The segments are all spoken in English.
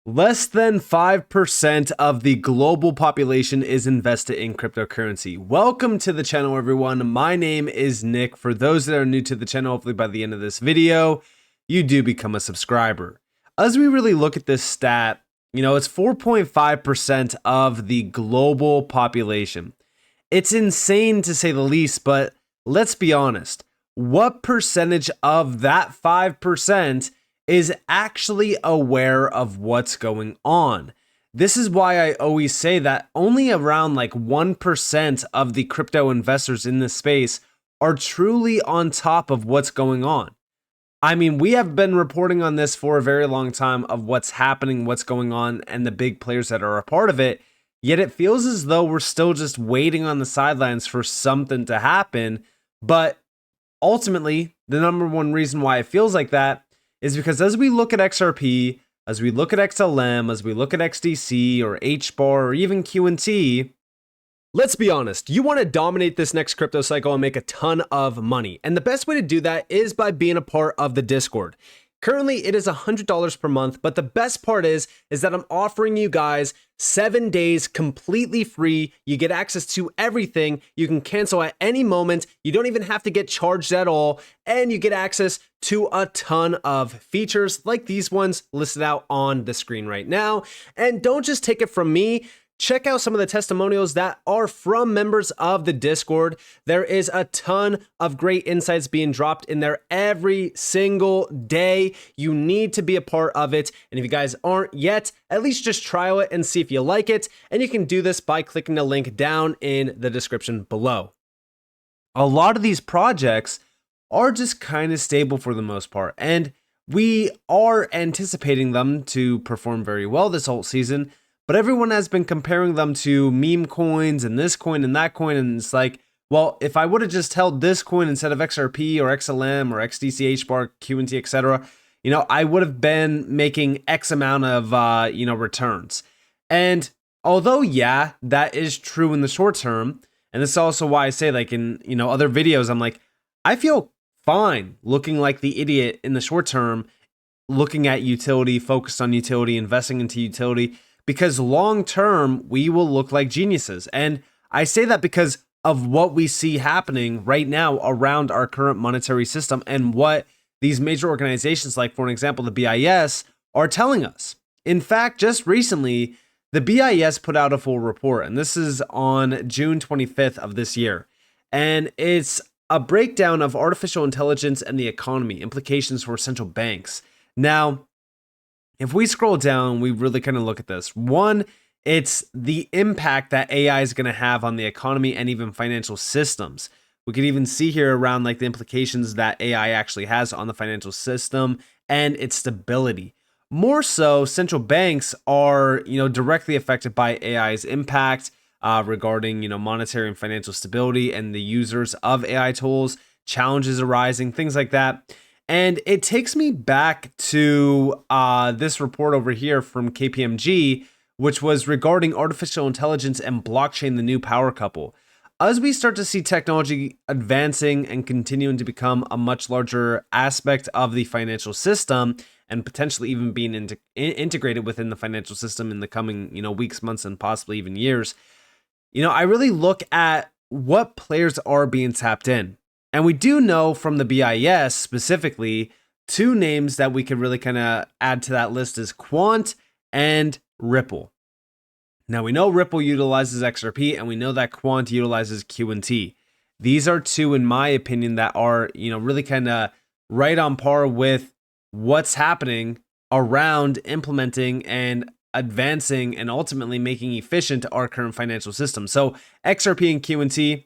Less than 5% of the global population is invested in cryptocurrency. Welcome to the channel, everyone. My name is Nick. For those that are new to the channel, hopefully by the end of this video, you do become a subscriber. As we really look at this stat, it's 4.5% of the global population. It's insane to say the least, but let's be honest. What percentage of that 5% is actually aware of what's going on? This is why I always say that only around like 1% of the crypto investors in this space are truly on top of what's going on. I mean, we have been reporting on this for a very long time of what's happening, what's going on, and the big players that are a part of it. Yet it feels as though we're still just waiting on the sidelines for something to happen. But ultimately, the number one reason why it feels like that is because as we look at XRP, as we look at XLM, as we look at XDC or Hbar or even Qnt, let's be honest, you want to dominate this next crypto cycle and make a ton of money. And the best way to do that is by being a part of the Discord. Currently, it is $100 per month, but the best part is that I'm offering you guys 7 days completely free. You get access to everything. You can cancel at any moment. You don't even have to get charged at all. And you get access to a ton of features like these ones listed out on the screen right now. And don't just take it from me. Check out some of the testimonials that are from members of the Discord. There is a ton of great insights being dropped in there every single day. You need to be a part of it. And if you guys aren't yet, at least just trial it and see if you like it. And you can do this by clicking the link down in the description below. A lot of these projects are just kind of stable for the most part. And we are anticipating them to perform very well this whole season. But everyone has been comparing them to meme coins and this coin and that coin. And it's like, well, if I would have just held this coin instead of XRP or XLM or XDC Hbar Qnt, etc., I would have been making X amount of, returns. And although, yeah, that is true in the short term. And this is also why I say, like in, other videos, I'm like, I feel fine looking like the idiot in the short term, looking at utility, focused on utility, investing into utility. Because long term, we will look like geniuses. And I say that because of what we see happening right now around our current monetary system and what these major organizations, like for an example, the BIS, are telling us. In fact, just recently, the BIS put out a full report, and this is on June 25th of this year. And it's a breakdown of artificial intelligence and the economy, implications for central banks. Now, if we scroll down, we really kind of look at this. One, it's the impact that AI is going to have on the economy and even financial systems. We could even see here around like the implications that AI actually has on the financial system and its stability. More so, central banks are, directly affected by AI's impact regarding, monetary and financial stability and the users of AI tools, challenges arising, things like that. And it takes me back to this report over here from KPMG, which was regarding artificial intelligence and blockchain, the new power couple. As we start to see technology advancing and continuing to become a much larger aspect of the financial system and potentially even being integrated within the financial system in the coming, weeks, months, and possibly even years, I really look at what players are being tapped in. And we do know from the BIS specifically, two names that we could really kind of add to that list is Quant and Ripple. Now we know Ripple utilizes XRP and we know that Quant utilizes Qnt. These are two, in my opinion, that are, really kind of right on par with what's happening around implementing and advancing and ultimately making efficient our current financial system. So XRP and Qnt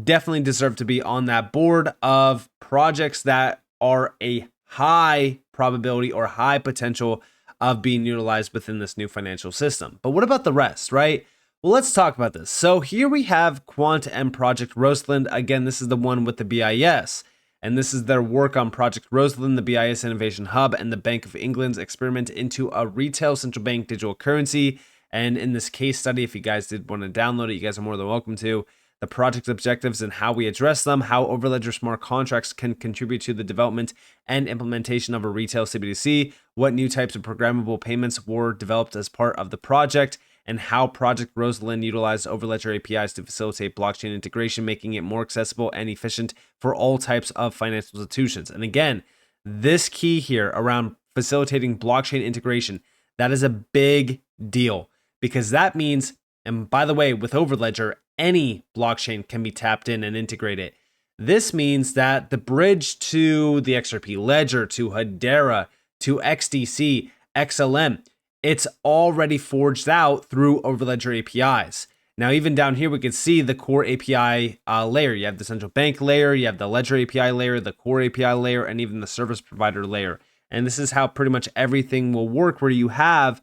definitely deserve to be on that board of projects that are a high probability or high potential of being utilized within this new financial system. But what about the rest, right? Well, let's talk about this. So here we have Quant and Project Rosalind. Again, this is the one with the BIS. And this is their work on Project Rosalind, the BIS Innovation Hub, and the Bank of England's experiment into a retail central bank digital currency. And in this case study, if you guys did want to download it, you guys are more than welcome to. the project objectives and how we address them, how Overledger smart contracts can contribute to the development and implementation of a retail CBDC, what new types of programmable payments were developed as part of the project, and how Project Rosalind utilized Overledger APIs to facilitate blockchain integration, making it more accessible and efficient for all types of financial institutions. And again, this key here around facilitating blockchain integration, that is a big deal, because that means, and by the way, with Overledger, any blockchain can be tapped in and integrated. This means that the bridge to the Xrp Ledger, to Hedera, to XDC, XLM, it's already forged out through Overledger APIs. Now, even down here, we can see the core API layer. You have the central bank layer, you have the Ledger API layer, the core API layer, and even the service provider layer. And this is how pretty much everything will work, where you have,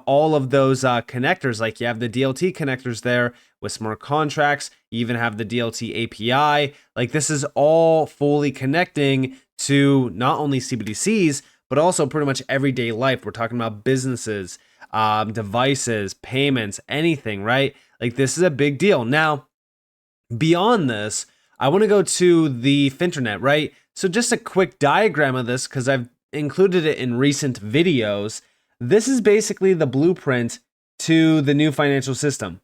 all of those connectors. Like you have the DLT connectors there with smart contracts. You even have the DLT API. Like this is all fully connecting to not only CBDCs, but also pretty much everyday life. We're talking about businesses, devices, payments, anything, right? Like this is a big deal. Now, beyond this, I want to go to the Finternet, right? So just a quick diagram of this, because I've included it in recent videos. This is basically the blueprint to the new financial system.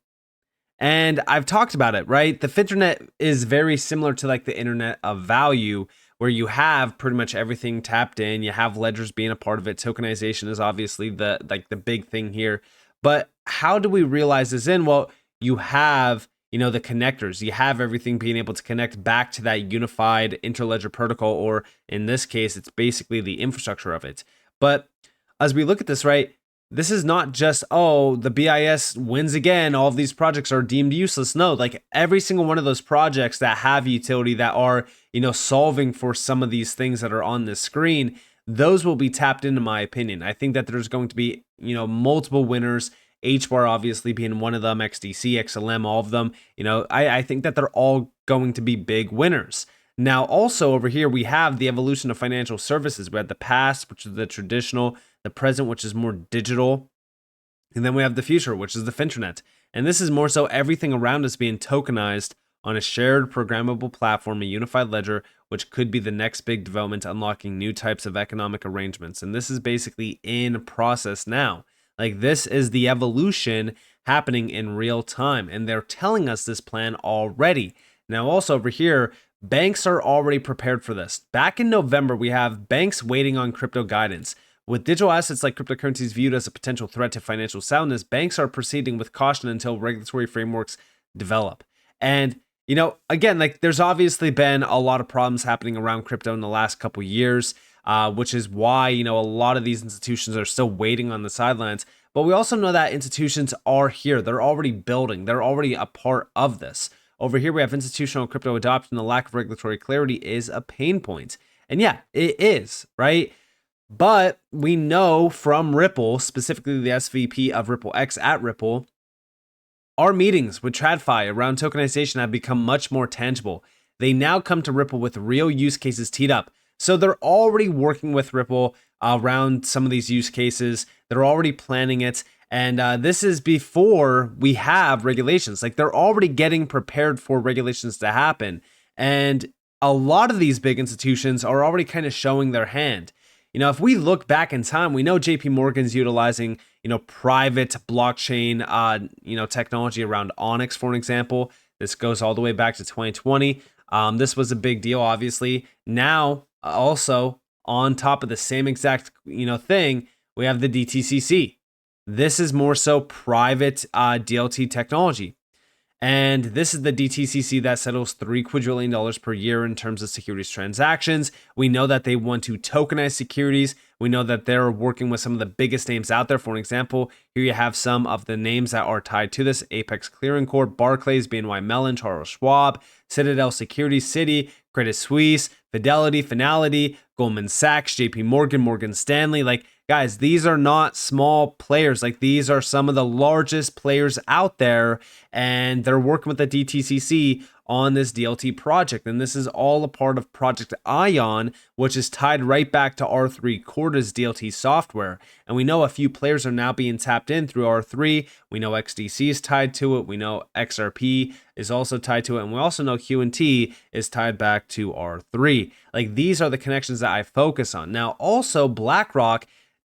And I've talked about it, right? The Finternet is very similar to like the internet of value, where you have pretty much everything tapped in. You have ledgers being a part of it. Tokenization is obviously the big thing here. But how do we realize this in? Well, you have, the connectors. You have everything being able to connect back to that unified interledger protocol, or in this case, it's basically the infrastructure of it. But as we look at this, right, this is not just, the BIS wins again, all of these projects are deemed useless. No, like every single one of those projects that have utility, that are, solving for some of these things that are on this screen, those will be tapped into, my opinion. I think that there's going to be, multiple winners. Hbar obviously being one of them, XDC, XLM, all of them. I think that they're all going to be big winners. Now, also over here, we have the evolution of financial services. We have the past, which is the traditional, the present, which is more digital, and then we have the future, which is the Finternet. And this is more so everything around us being tokenized on a shared programmable platform, a unified ledger, which could be the next big development, unlocking new types of economic arrangements. And this is basically in process now. Like this is the evolution happening in real time, and they're telling us this plan already. Now, also over here, banks are already prepared for this. Back in November, we have banks waiting on crypto guidance. With digital assets like cryptocurrencies viewed as a potential threat to financial soundness, banks are proceeding with caution until regulatory frameworks develop. And, again, like there's obviously been a lot of problems happening around crypto in the last couple years, which is why, a lot of these institutions are still waiting on the sidelines. But we also know that institutions are here. They're already building. They're already a part of this. Over here, we have institutional crypto adoption. The lack of regulatory clarity is a pain point. And yeah, it is, right? But we know from Ripple, specifically the SVP of Ripple X at Ripple, our meetings with TradFi around tokenization have become much more tangible. They now come to Ripple with real use cases teed up. So they're already working with Ripple around some of these use cases. They're already planning it. And this is before we have regulations. Like they're already getting prepared for regulations to happen. And a lot of these big institutions are already kind of showing their hand. If we look back in time, we know JP Morgan's utilizing, private blockchain, technology around Onyx, for an example. This goes all the way back to 2020. This was a big deal, obviously. Now, also on top of the same exact, thing, we have the DTCC. This is more so private DLT technology. And this is the DTCC that settles $3 quadrillion per year in terms of securities transactions. We know that they want to tokenize securities. We know that they're working with some of the biggest names out there. For an example, here you have some of the names that are tied to this: Apex Clearing Corp, Barclays, BNY Mellon, Charles Schwab, Citadel Securities, Citi, Credit Suisse, Fidelity, Finality, Goldman Sachs, JP Morgan, Morgan Stanley. Like, guys, these are not small players. Like, these are some of the largest players out there, and they're working with the DTCC on this DLT project. And this is all a part of Project Ion, which is tied right back to R3 Corda's DLT software. And we know a few players are now being tapped in through R3. We know XDC is tied to it. We know XRP is also tied to it. And we also know Qnt is tied back to R3. Like, these are the connections that I focus on. Now, also BlackRock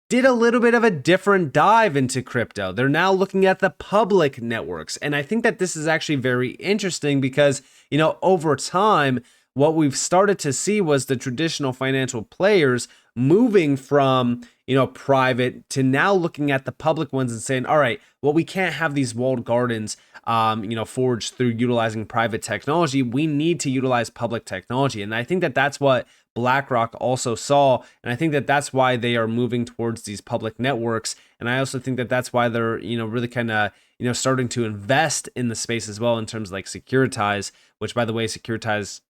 did a little bit of a different dive into crypto. They're now looking at the public networks. And I think that this is actually very interesting because, you know, over time, what we've started to see was the traditional financial players moving from, you know, private to now looking at the public ones and saying, all right, well, we can't have these walled gardens, you know, forged through utilizing private technology. We need to utilize public technology. And I think that that's what BlackRock also saw. And I think that that's why they are moving towards these public networks. And I also think that that's why they're, you know, really kind of, you know, starting to invest in the space as well in terms of like Securitize, which, by the way, Securitize,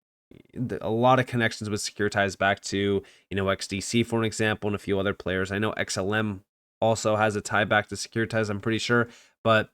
a lot of connections with Securitize back to, you know, XDC, for an example, and a few other players. I know XLM also has a tie back to Securitize, I'm pretty sure, but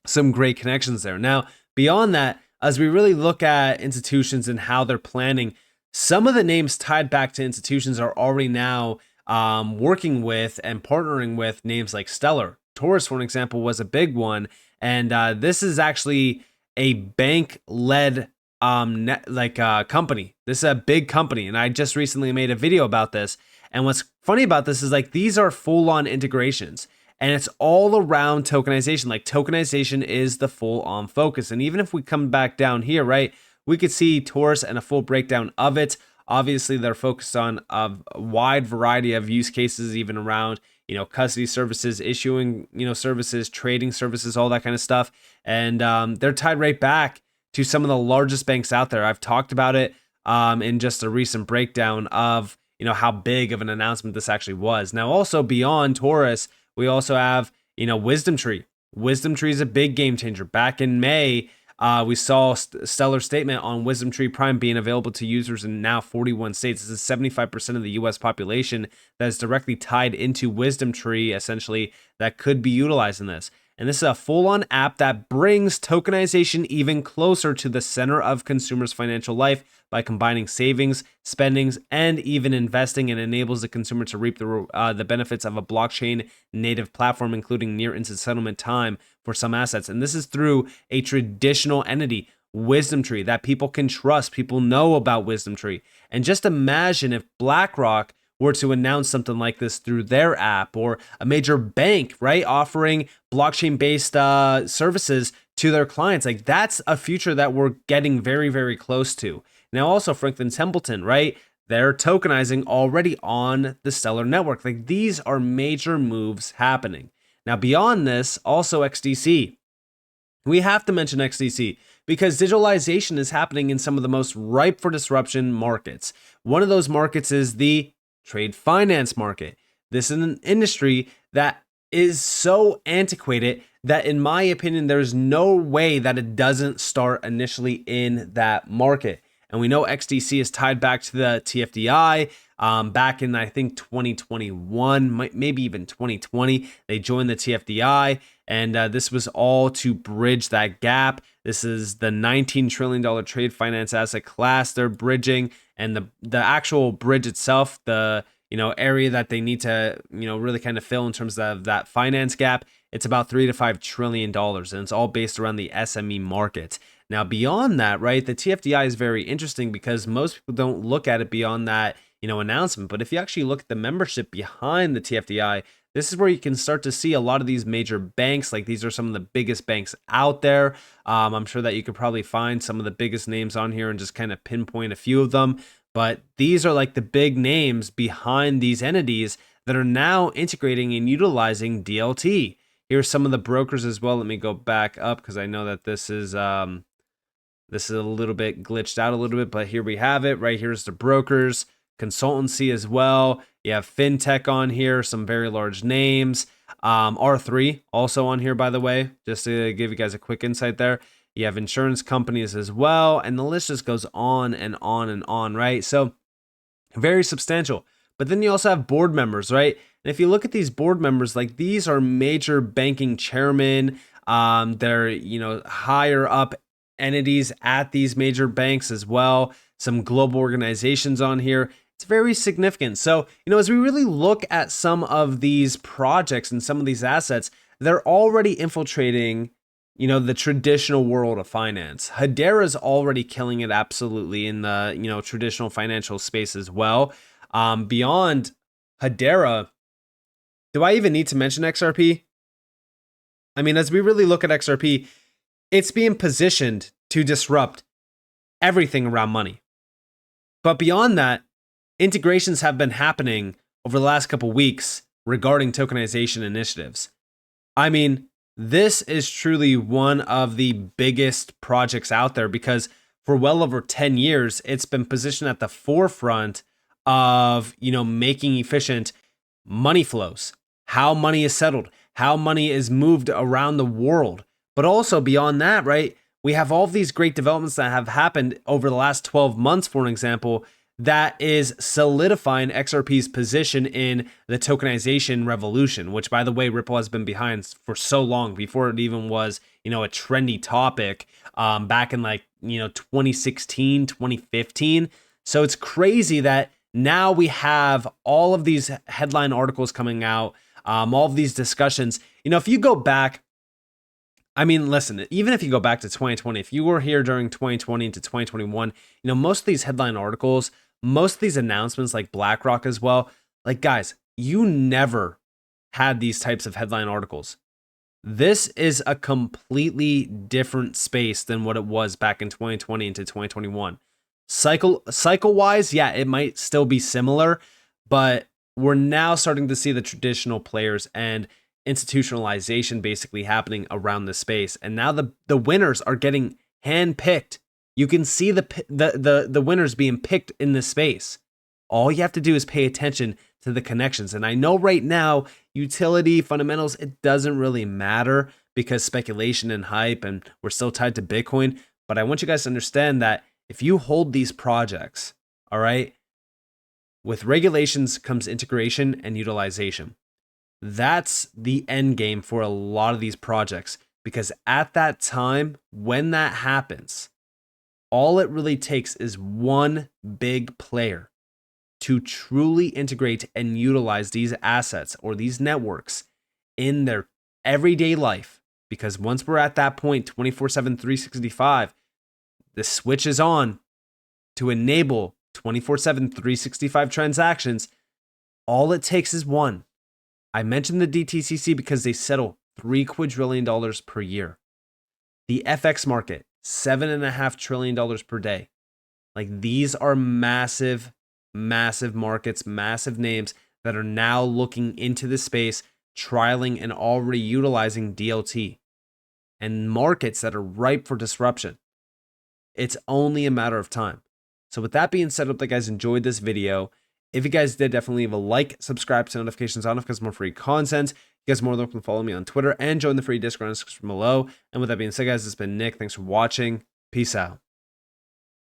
some great connections there. Now, beyond that, as we really look at institutions and how they're planning, some of the names tied back to institutions are already now working with and partnering with names like Stellar. Taurus, for an example, was a big one. And this is actually a bank-led company. This is a big company. And I just recently made a video about this. And what's funny about this is, like, these are full-on integrations. And it's all around tokenization. Like, tokenization is the full-on focus. And even if we come back down here, right, we could see Taurus and a full breakdown of it. Obviously, they're focused on a wide variety of use cases, even around, you know, custody services, issuing, you know, services, trading services, all that kind of stuff. And they're tied right back to some of the largest banks out there. I've talked about it in just a recent breakdown of, you know, how big of an announcement this actually was. Now, also beyond Taurus, we also have, you know, WisdomTree. WisdomTree is a big game changer. Back in May, we saw a stellar statement on WisdomTree Prime being available to users in now 41 states. This is 75% of the US population that is directly tied into WisdomTree, essentially, that could be utilizing this. And this is a full-on app that brings tokenization even closer to the center of consumers' financial life by combining savings, spendings, and even investing, and enables the consumer to reap the benefits of a blockchain native platform, including near instant settlement time for some assets. And this is through a traditional entity, WisdomTree, that people can trust. People know about WisdomTree. And just imagine if BlackRock were to announce something like this through their app, or a major bank, right, offering blockchain-based services to their clients. Like, that's a future that we're getting very, very close to. Now, also Franklin Templeton, right, they're tokenizing already on the Stellar network. Like, these are major moves happening. Now, beyond this, also XDC. We have to mention XDC because digitalization is happening in some of the most ripe for disruption markets. One of those markets is the trade finance market. This is an industry that is so antiquated that, in my opinion, there's no way that it doesn't start initially in that market. And we know XDC is tied back to the TFDI back in, I think, 2021, maybe even 2020. They joined the TFDI, and this was all to bridge that gap. This is the $19 trillion trade finance asset class they're bridging, and the actual bridge itself, the, you know, area that they need to, you know, really kind of fill in terms of that finance gap, it's about $3 to $5 trillion, and it's all based around the SME market. Now, beyond that, right, the TFDI is very interesting because most people don't look at it beyond that, you know, announcement. But if you actually look at the membership behind the TFDI, this is where you can start to see a lot of these major banks. Like, these are some of the biggest banks out there. I'm sure that you could probably find some of the biggest names on here and just kind of pinpoint a few of them. But these are like the big names behind these entities that are now integrating and utilizing DLT. Here's some of the brokers as well. Let me go back up because I know that this is a little bit glitched out a little bit, but here we have it. Right here's the brokers, consultancy as well. You have fintech on here, some very large names. R3 also on here, by the way, just to give you guys a quick insight there. You have insurance companies as well, and the list just goes on and on and on, right? So very substantial. But then you also have board members, right? And if you look at these board members, like these are major banking chairmen. They're, higher up entities at these major banks as well. Some global organizations on here. It's very significant. So, as we really look at some of these projects and some of these assets, they're already infiltrating, the traditional world of finance. Hedera is already killing it absolutely in the, traditional financial space as well. Beyond Hedera, do I even need to mention XRP? I mean, as we really look at XRP, it's being positioned to disrupt everything around money. But beyond that, integrations have been happening over the last couple weeks regarding tokenization initiatives. I mean, this is truly one of the biggest projects out there because for well over 10 years, it's been positioned at the forefront of, making efficient money flows, how money is settled, how money is moved around the world. But also beyond that, right, we have all of these great developments that have happened over the last 12 months, for an example, that is solidifying XRP's position in the tokenization revolution, which, by the way, Ripple has been behind for so long before it even was, a trendy topic back in 2016, 2015. So it's crazy that now we have all of these headline articles coming out, all of these discussions. If you go back, I mean, listen, even if you go back to 2020, if you were here during 2020 to 2021, most of these headline articles, most of these announcements like BlackRock as well, like guys, you never had these types of headline articles. This is a completely different space than what it was back in 2020 into 2021. Cycle wise, yeah, it might still be similar, but we're now starting to see the traditional players and institutionalization basically happening around the space. And now the winners are getting handpicked. You can see the winners being picked in this space. All you have to do is pay attention to the connections. And I know right now, utility, fundamentals, it doesn't really matter because speculation and hype, and we're still tied to Bitcoin. But I want you guys to understand that if you hold these projects, all right, with regulations comes integration and utilization. That's the end game for a lot of these projects, because at that time, when that happens, all it really takes is one big player to truly integrate and utilize these assets or these networks in their everyday life. Because once we're at that point, 24/7, 365, the switch is on to enable 24/7, 365 transactions. All it takes is one. I mentioned the DTCC because they settle $3 quadrillion per year. The FX market, $7.5 trillion per day. Like, these are massive, massive markets, massive names that are now looking into the space, trialing and already utilizing DLT, and markets that are ripe for disruption. It's only a matter of time. So with that being said, I hope that you guys enjoyed this video. If you guys did, definitely leave a like, subscribe to notifications on because more free content. You guys are more than welcome to follow me on Twitter and join the free Discord in the description below. And with that being said, guys, this has been Nick. Thanks for watching. Peace out.